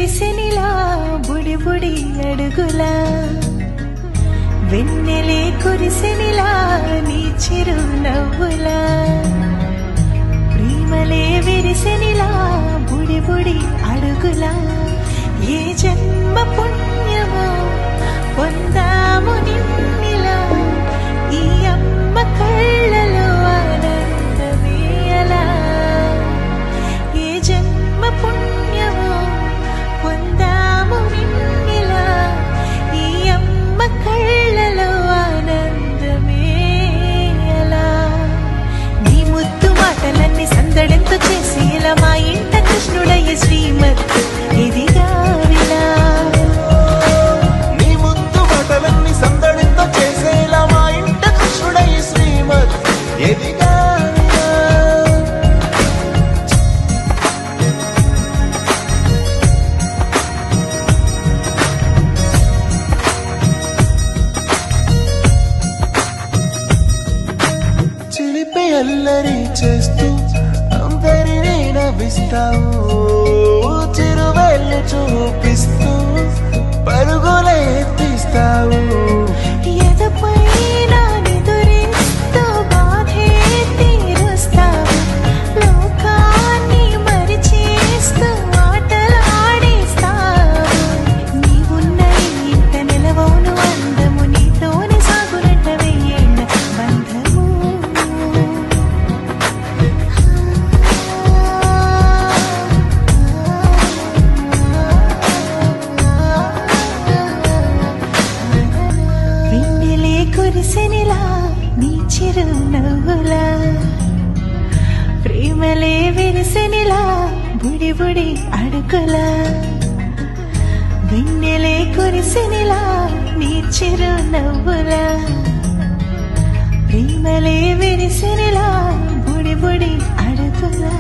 విరిసెనిలా బుడి బుడి అడుగులా వెన్నెలే కురిసెనిలా నీ చిరు నవ్వులా ప్రేమలే విరిసెనిలా బుడి బుడి అడుగులా ఏ జన్మ పుణ్యమో పొందాము నిన్నిలా ఈ అమ్మ కళ్ళలో ఆనందమే అలా ఏ జన్మ పుణ్యమో పొందాము నిన్నిలా ఈ అమ్మ కళ్ళలో ఆనందమే అలా నీ ముద్దు మాటలన్నీ సందడెంతో చేసి ఇలా మా ఇంట కృష్ణుడయ్య శ్రీమత్ ఇదిగా విలా నీ ముద్దు మాటలన్నీ సందడితో చేసేలా మా ఇంట కృష్ణుడయ్య శ్రీమత్ ఎదిగా చిలిపి అల్లరి చేస్తూ అందరినీ నవ్విస్తావు చిరువేళ్ళు చూపిస్తూ పరుగులే ఎత్తిస్తావు ఎదపై నా నిదురిస్తూ బాధే తీరుస్తావు లోకాన్ని మరిచేస్తూ ఆటలాడిస్తావు నీవున్న ఇంత నిలవవును అందము నీతోనే సాగునంట వెయ్యేళ్ళ బంధము వెన్నెలే కురిసెనిలా నీ చిరు నవ్వులా ప్రేమలే విరిసెనిలా బుడి బుడి అడుగులా వెన్నెలే కురిసెనిలా నీ చిరు నవ్వులా ప్రేమలే విరిసెనిలా బుడి బుడి అడుగులా